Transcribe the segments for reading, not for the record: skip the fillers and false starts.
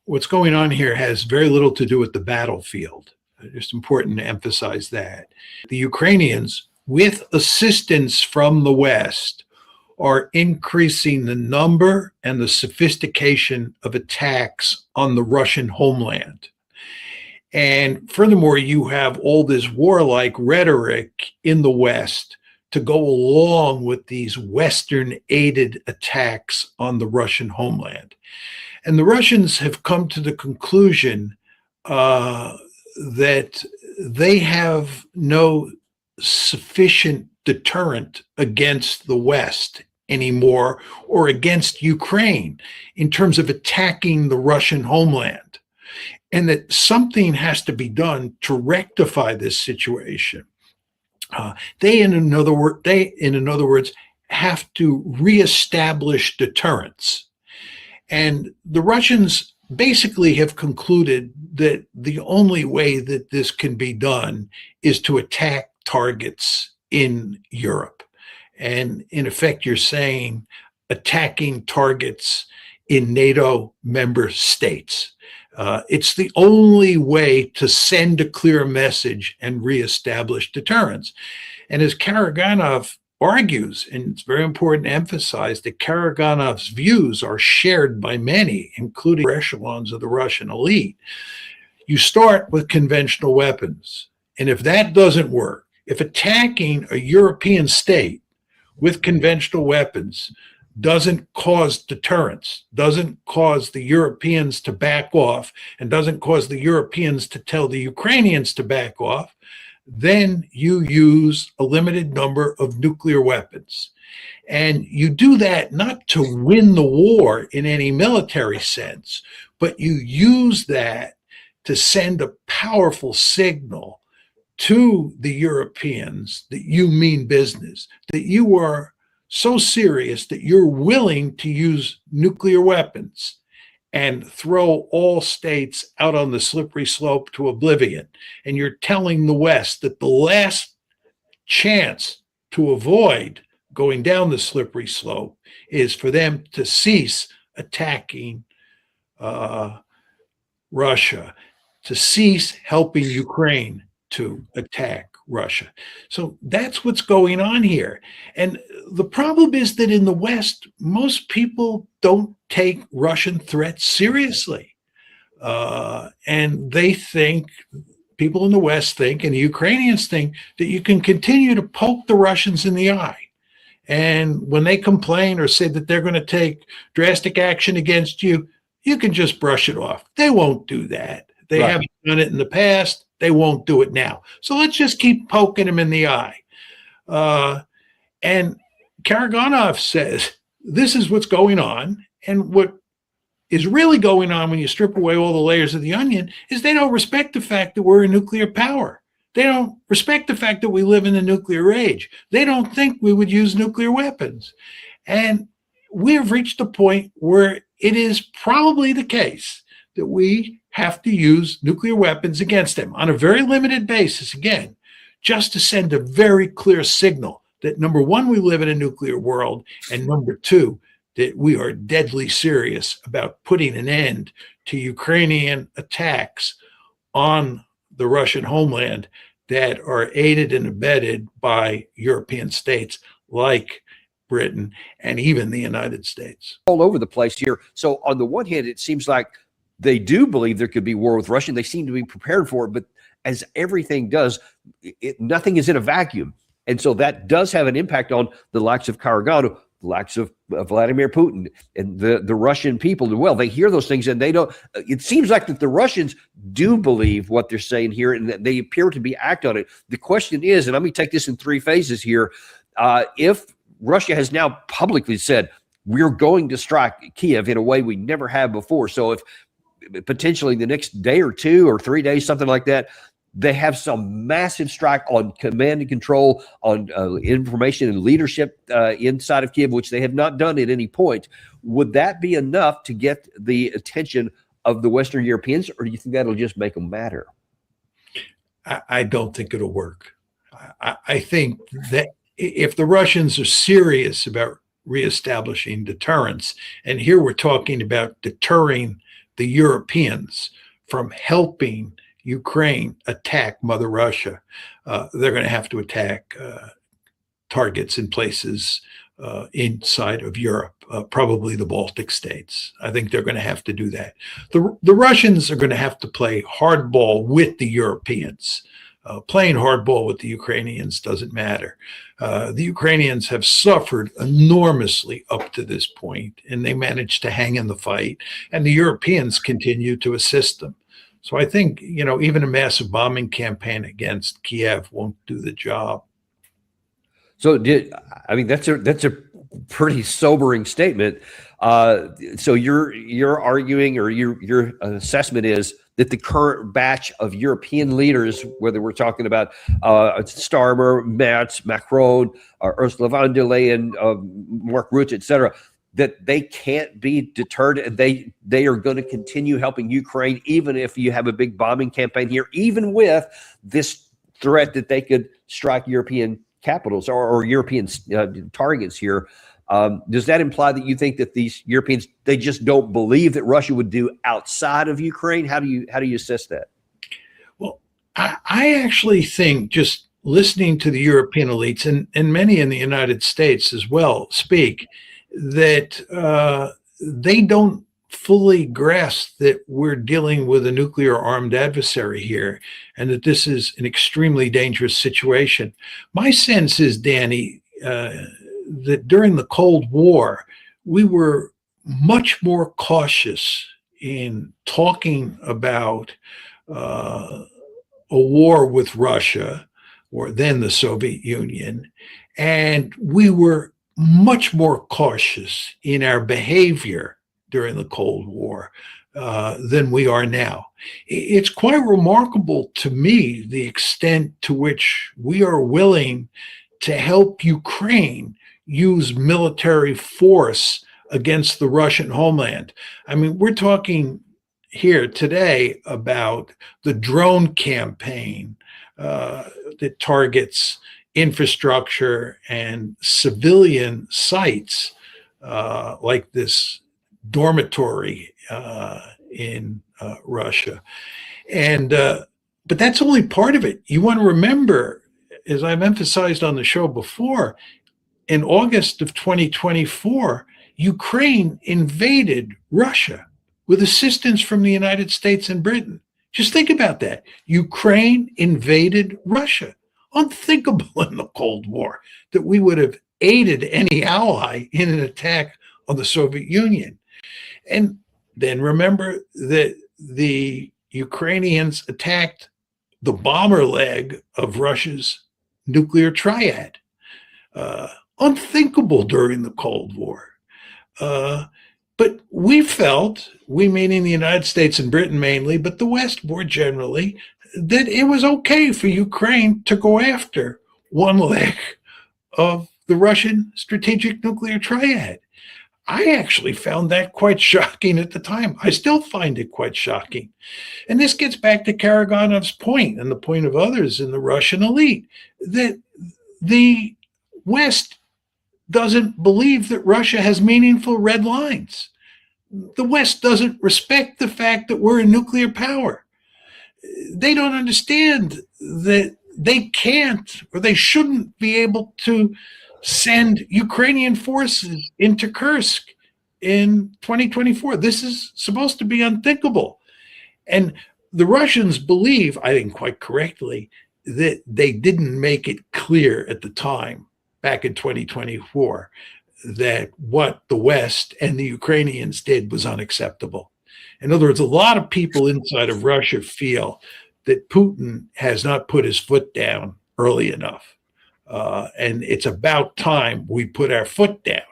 what's going on here has very little to do with the battlefield. It's important to emphasize that. The Ukrainians, with assistance from the West, are increasing the number and the sophistication of attacks on the Russian homeland. And furthermore, you have all this warlike rhetoric in the West to go along with these Western aided attacks on the Russian homeland. And the Russians have come to the conclusion that they have no sufficient deterrent against the West anymore, or against Ukraine in terms of attacking the Russian homeland, and that something has to be done to rectify this situation. They, in other words, have to reestablish deterrence. And the Russians basically have concluded that the only way that this can be done is to attack targets in Europe. And in effect, you're saying attacking targets in NATO member states. It's the only way to send a clear message and reestablish deterrence. And as Karaganov argues, and it's very important to emphasize that Karaganov's views are shared by many, including echelons of the Russian elite, you start with conventional weapons. And if that doesn't work, if attacking a European state with conventional weapons doesn't cause deterrence, doesn't cause the Europeans to back off, and doesn't cause the Europeans to tell the Ukrainians to back off, then you use a limited number of nuclear weapons. And you do that not to win the war in any military sense, but you use that to send a powerful signal to the Europeans that you mean business, that you are so serious that you're willing to use nuclear weapons and throw all states out on the slippery slope to oblivion. And you're telling the West that the last chance to avoid going down the slippery slope is for them to cease attacking Russia, to cease helping Ukraine to attack Russia. So that's what's going on here. And the problem is that in the West, most people don't take Russian threats seriously. And they think, people in the West think, and the Ukrainians think, that you can continue to poke the Russians in the eye. And when they complain or say that they're going to take drastic action against you, you can just brush it off. They won't do that. They haven't done it in the past. They won't do it now. So let's just keep poking them in the eye. And Karaganov says, this is what's going on. And what is really going on when you strip away all the layers of the onion is they don't respect the fact that we're a nuclear power. They don't respect the fact that we live in the nuclear age. They don't think we would use nuclear weapons. And we have reached a point where it is probably the case that we have to use nuclear weapons against them on a very limited basis, again, just to send a very clear signal that, number one, we live in a nuclear world, and number two, that we are deadly serious about putting an end to Ukrainian attacks on the Russian homeland that are aided and abetted by European states like Britain and even the United States. All over the place here. So on the one hand, it seems like they do believe there could be war with Russia. They seem to be prepared for it, but as everything does, nothing is in a vacuum. And so that does have an impact on the likes of Karaganov, the likes of Vladimir Putin, and the Russian people. Well, they hear those things and they don't. It seems like that the Russians do believe what they're saying here, and that they appear to be act on it. The question is, and let me take this in three phases here, if Russia has now publicly said, we're going to strike Kyiv in a way we never have before. So if potentially the next day or 2 or 3 days, something like that, they have some massive strike on command and control, on information and leadership inside of Kyiv, which they have not done at any point. Would that be enough to get the attention of the Western Europeans, or do you think that'll just make them madder? I don't think it'll work. I think that if the Russians are serious about reestablishing deterrence, and here we're talking about deterring the Europeans from helping Ukraine attack Mother Russia. They're going to have to attack targets in places inside of Europe, probably the Baltic states. I think they're going to have to do that. The Russians are going to have to play hardball with the Europeans. Playing hardball with the Ukrainians doesn't matter. The Ukrainians have suffered enormously up to this point, and they managed to hang in the fight, and the Europeans continue to assist them. So I think, even a massive bombing campaign against Kyiv won't do the job. So that's a pretty sobering statement. So you're arguing, or your assessment is that the current batch of European leaders, whether we're talking about Starmer, Merz, Macron, Ursula von der Leyen, Mark Rutte, et cetera, that they can't be deterred, and they are going to continue helping Ukraine, even if you have a big bombing campaign here, even with this threat that they could strike European capitals or European targets here. Does that imply that you think that these Europeans, they just don't believe that Russia would do outside of Ukraine? How do you assess that? Well, I actually think, just listening to the European elites and many in the United States as well speak, that they don't fully grasp that we're dealing with a nuclear armed adversary here, and that this is an extremely dangerous situation. My sense is, Danny, that during the Cold War, we were much more cautious in talking about a war with Russia, or then the Soviet Union, and we were much more cautious in our behavior during the Cold War than we are now. It's quite remarkable to me the extent to which we are willing to help Ukraine use military force against the Russian homeland. I mean, we're talking here today about the drone campaign that targets infrastructure and civilian sites, like this dormitory in Russia. But that's only part of it. You want to remember, as I've emphasized on the show before, in August of 2024, Ukraine invaded Russia with assistance from the United States and Britain. Just think about that. Ukraine invaded Russia. Unthinkable in the Cold War that we would have aided any ally in an attack on the Soviet Union. And then remember that the Ukrainians attacked the bomber leg of Russia's nuclear triad. Unthinkable during the Cold War. But we felt, we meaning the United States and Britain mainly, but the West more generally, that it was okay for Ukraine to go after one leg of the Russian strategic nuclear triad. I actually found that quite shocking at the time. I still find it quite shocking. And this gets back to Karagonov's point, and the point of others in the Russian elite, that the West doesn't believe that Russia has meaningful red lines. The West doesn't respect the fact that we're a nuclear power. They don't understand that they can't, or they shouldn't be able to send Ukrainian forces into Kursk in 2024. This is supposed to be unthinkable. And the Russians believe, I think quite correctly, that they didn't make it clear at the time, back in 2024, that what the West and the Ukrainians did was unacceptable. In other words, a lot of people inside of Russia feel that Putin has not put his foot down early enough. And it's about time we put our foot down.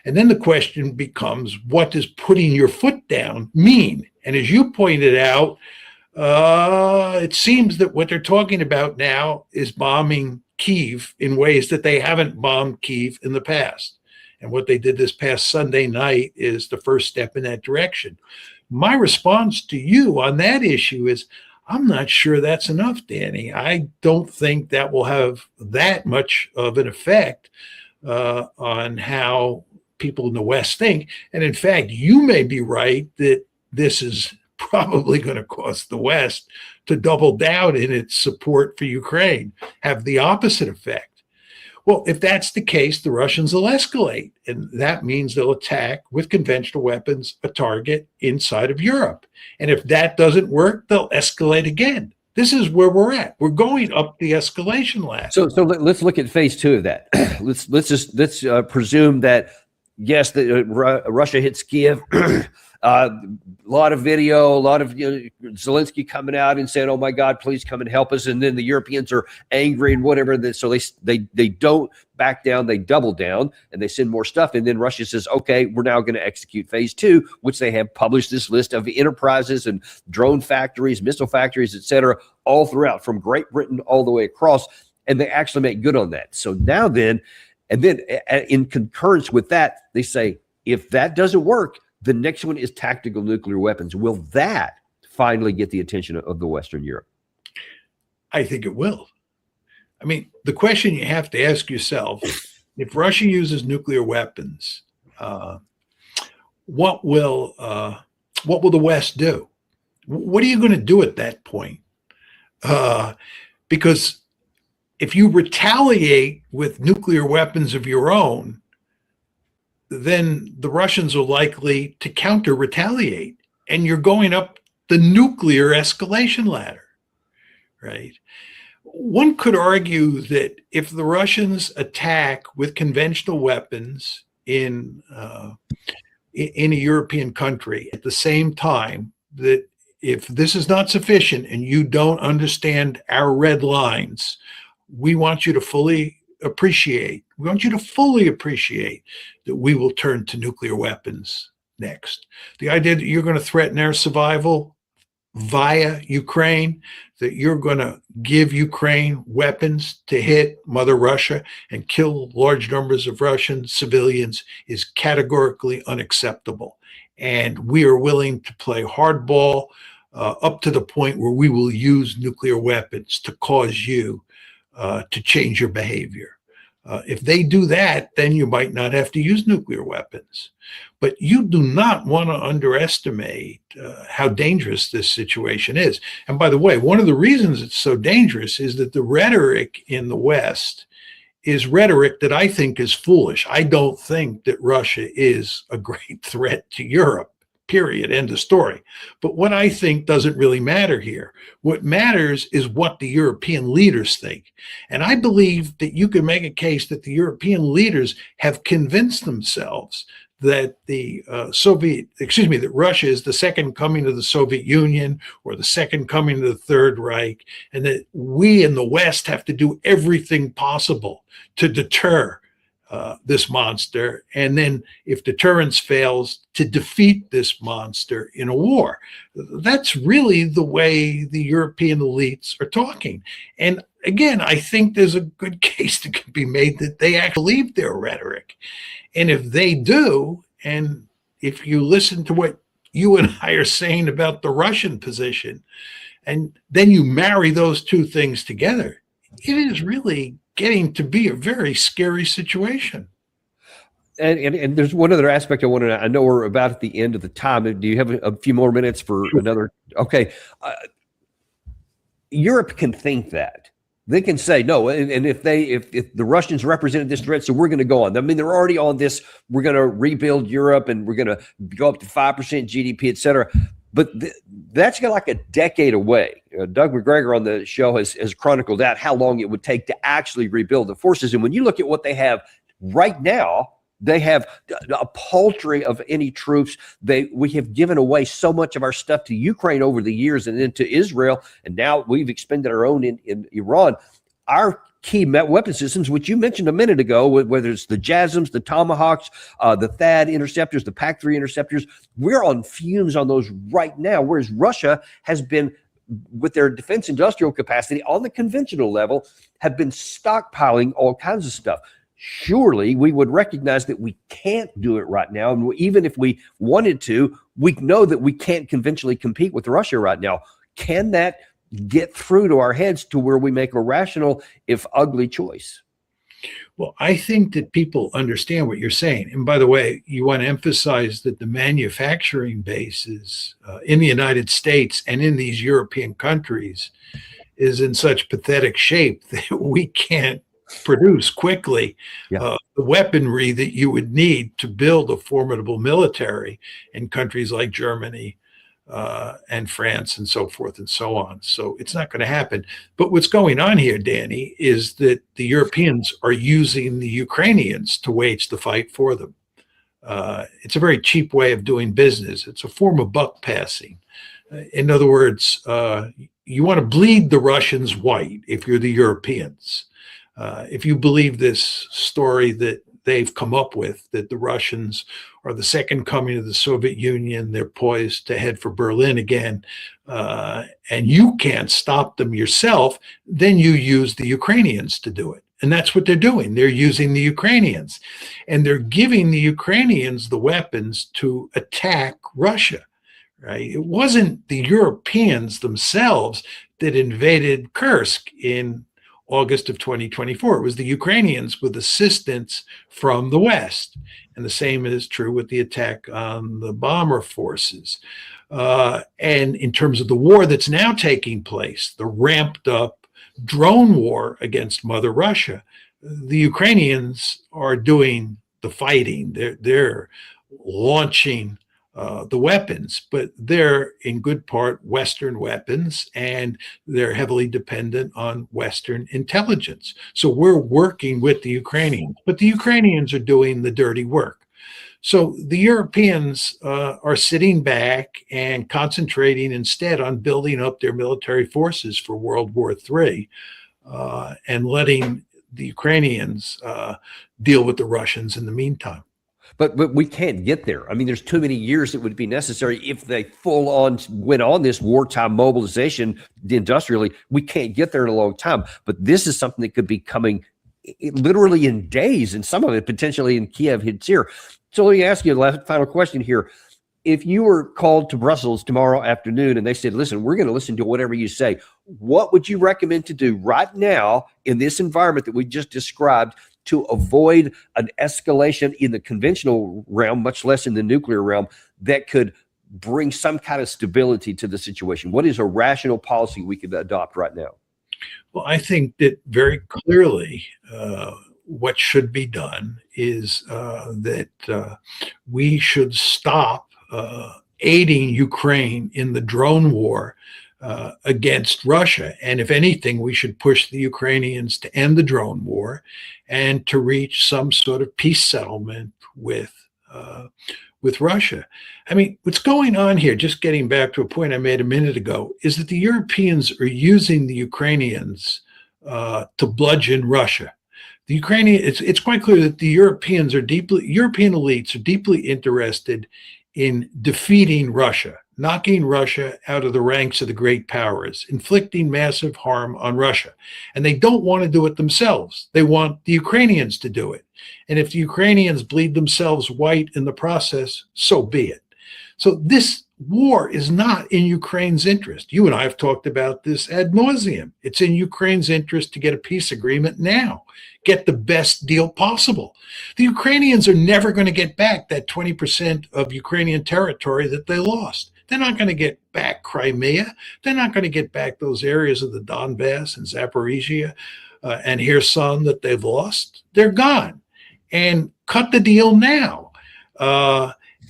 And then the question becomes, what does putting your foot down mean? And as you pointed out, it seems that what they're talking about now is bombing Kyiv in ways that they haven't bombed Kyiv in the past. And what they did this past Sunday night is the first step in that direction. My response to you on that issue is, I'm not sure that's enough, Danny. I don't think that will have that much of an effect on how people in the West think. And in fact, you may be right that this is probably going to cause the West to double down in its support for Ukraine, have the opposite effect. Well, if that's the case, the Russians will escalate, and that means they'll attack with conventional weapons a target inside of Europe. And if that doesn't work, they'll escalate again. This is where we're at. We're going up the escalation ladder. So let's look at phase two of that. let's presume that yes, Russia hits Kyiv. A lot of video, a lot of Zelensky coming out and saying, "Oh my God, please come and help us." And then the Europeans are angry and whatever. So they don't back down. They double down and they send more stuff. And then Russia says, "Okay, we're now going to execute phase two," which they have published this list of enterprises and drone factories, missile factories, etc., all throughout from Great Britain all the way across. And they actually make good on that. So now then, and then in concurrence with that, they say, if that doesn't work, the next one is tactical nuclear weapons. Will that finally get the attention of the Western Europe? I think it will. I mean, the question you have to ask yourself, if Russia uses nuclear weapons, what will the West do? What are you going to do at that point? Because if you retaliate with nuclear weapons of your own, then the Russians are likely to counter retaliate, and you're going up the nuclear escalation ladder, right? One could argue that if the Russians attack with conventional weapons in a European country at the same time, that if this is not sufficient and you don't understand our red lines, we want you to fully appreciate that we will turn to nuclear weapons next. The idea that you're going to threaten our survival via Ukraine, that you're going to give Ukraine weapons to hit Mother Russia and kill large numbers of Russian civilians is categorically unacceptable. And we are willing to play hardball up to the point where we will use nuclear weapons to cause you to change your behavior. If they do that, then you might not have to use nuclear weapons. But you do not want to underestimate how dangerous this situation is. And by the way, one of the reasons it's so dangerous is that the rhetoric in the West is rhetoric that I think is foolish. I don't think that Russia is a great threat to Europe. Period. End of story. But what I think doesn't really matter here. What matters is what the European leaders think. And I believe that you can make a case that the European leaders have convinced themselves that that Russia is the second coming of the Soviet Union or the second coming of the Third Reich, and that we in the West have to do everything possible to deter this monster, and then if deterrence fails, to defeat this monster in a war. That's really the way the European elites are talking. And again, I think there's a good case that could be made that they actually believe their rhetoric. And if they do, and if you listen to what you and I are saying about the Russian position, and then you marry those two things together, it is really getting to be a very scary situation. And there's one other aspect I want to. I know we're about at the end of the time. Do you have a few more minutes for another? Okay, Europe can think that. They can say no, and if the Russians represented this threat, so we're going to go on. I mean, they're already on this. We're going to rebuild Europe, and we're going to go up to 5% GDP, et cetera. But that's like a decade away. Doug McGregor on the show has chronicled out how long it would take to actually rebuild the forces. And when you look at what they have right now, they have a paltry of any troops. We have given away so much of our stuff to Ukraine over the years and then to Israel. And now we've expended our own in Iran. Our key weapon systems, which you mentioned a minute ago, whether it's the JASSMs, the Tomahawks, the THAAD interceptors, the PAC-3 interceptors, we're on fumes on those right now, whereas Russia has been, with their defense industrial capacity on the conventional level, have been stockpiling all kinds of stuff. Surely we would recognize that we can't do it right now. And even if we wanted to, we know that we can't conventionally compete with Russia right now. Can that get through to our heads to where we make a rational, if ugly, choice? Well, I think that people understand what you're saying. And by the way, you want to emphasize that the manufacturing bases in the United States and in these European countries is in such pathetic shape that we can't produce quickly Yeah. the weaponry that you would need to build a formidable military in countries like Germany and France and so forth and so on. So it's not going to happen. But what's going on here, Danny, is that the Europeans are using the Ukrainians to wage the fight for them. It's a very cheap way of doing business. It's a form of buck passing. In other words, you want to bleed the Russians white if you're the Europeans. If you believe this story that they've come up with, that the Russians are the second coming of the Soviet Union, they're poised to head for Berlin again, and you can't stop them yourself, then you use the Ukrainians to do it. And that's what they're doing. They're using the Ukrainians, and they're giving the Ukrainians the weapons to attack Russia. Right? It wasn't the Europeans themselves that invaded Kursk in August of 2024. It was the Ukrainians with assistance from the West. And the same is true with the attack on the bomber forces. And in terms of the war that's now taking place, the ramped up drone war against Mother Russia, the Ukrainians are doing the fighting. They're launching the weapons, but they're in good part Western weapons, and they're heavily dependent on Western intelligence. So we're working with the Ukrainians, but the Ukrainians are doing the dirty work. So the Europeans are sitting back and concentrating instead on building up their military forces for World War III and letting the Ukrainians deal with the Russians in the meantime. But we can't get there. I mean, there's too many years that would be necessary if they full on went on this wartime mobilization industrially. We can't get there in a long time. But this is something that could be coming literally in days, and some of it potentially in Kyiv hits here. So let me ask you a final question here. If you were called to Brussels tomorrow afternoon and they said, listen, we're going to listen to whatever you say, what would you recommend to do right now in this environment that we just described to avoid an escalation in the conventional realm, much less in the nuclear realm, that could bring some kind of stability to the situation? What is a rational policy we could adopt right now? Well, I think that very clearly what should be done is that we should stop aiding Ukraine in the drone war against Russia. And if anything, we should push the Ukrainians to end the drone war and to reach some sort of peace settlement with Russia. I mean, what's going on here, just getting back to a point I made a minute ago, is that the Europeans are using the Ukrainians to bludgeon Russia. The Ukrainian, it's quite clear that the European elites are deeply interested in defeating Russia, knocking Russia out of the ranks of the great powers, inflicting massive harm on Russia. And they don't want to do it themselves. They want the Ukrainians to do it. And if the Ukrainians bleed themselves white in the process, so be it. So this war is not in Ukraine's interest. You and I have talked about this ad nauseum. It's in Ukraine's interest to get a peace agreement now, get the best deal possible. The Ukrainians are never going to get back that 20% of Ukrainian territory that they lost. They're not going to get back Crimea. They're not going to get back those areas of the Donbass and Zaporizhia and Kherson that they've lost. They're gone. And cut the deal now.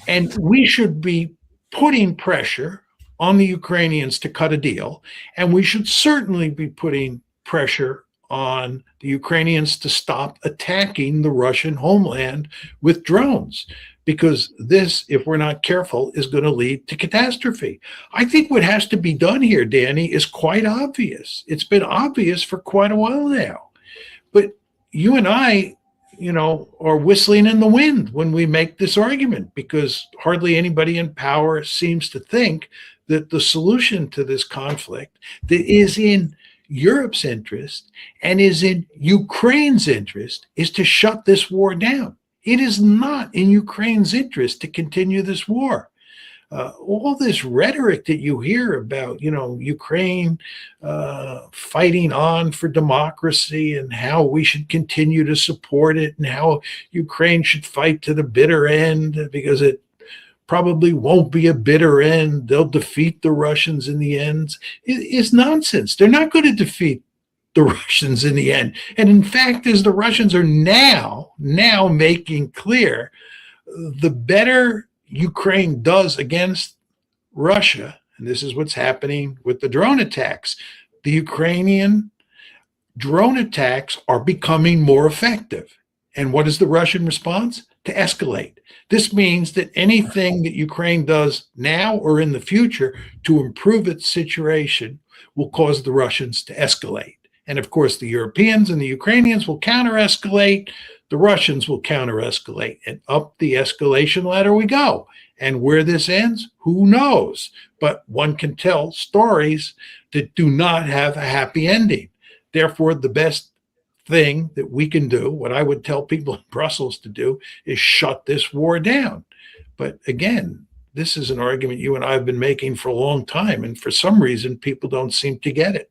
And we should be putting pressure on the Ukrainians to cut a deal. And we should certainly be putting pressure on the Ukrainians to stop attacking the Russian homeland with drones, because this, if we're not careful, is going to lead to catastrophe. I think what has to be done here, Danny, is quite obvious. It's been obvious for quite a while now. But you and I, are whistling in the wind when we make this argument, because hardly anybody in power seems to think that the solution to this conflict that is in Europe's interest and is in Ukraine's interest is to shut this war down. It is not in Ukraine's interest to continue this war. All this rhetoric that you hear about, Ukraine fighting on for democracy and how we should continue to support it and how Ukraine should fight to the bitter end because it probably won't be a bitter end. They'll defeat the Russians in the end. Is nonsense. They're not going to defeat the Russians in the end. And in fact, as the Russians are now making clear, the better Ukraine does against Russia, and this is what's happening with the drone attacks, the Ukrainian drone attacks are becoming more effective. And what is the Russian response? To escalate. This means that anything that Ukraine does now or in the future to improve its situation will cause the Russians to escalate. And of course, the Europeans and the Ukrainians will counter-escalate. The Russians will counter-escalate. And up the escalation ladder we go. And where this ends, who knows? But one can tell stories that do not have a happy ending. Therefore, the best thing that we can do, what I would tell people in Brussels to do, is shut this war down. But again, this is an argument you and I have been making for a long time. And for some reason, people don't seem to get it.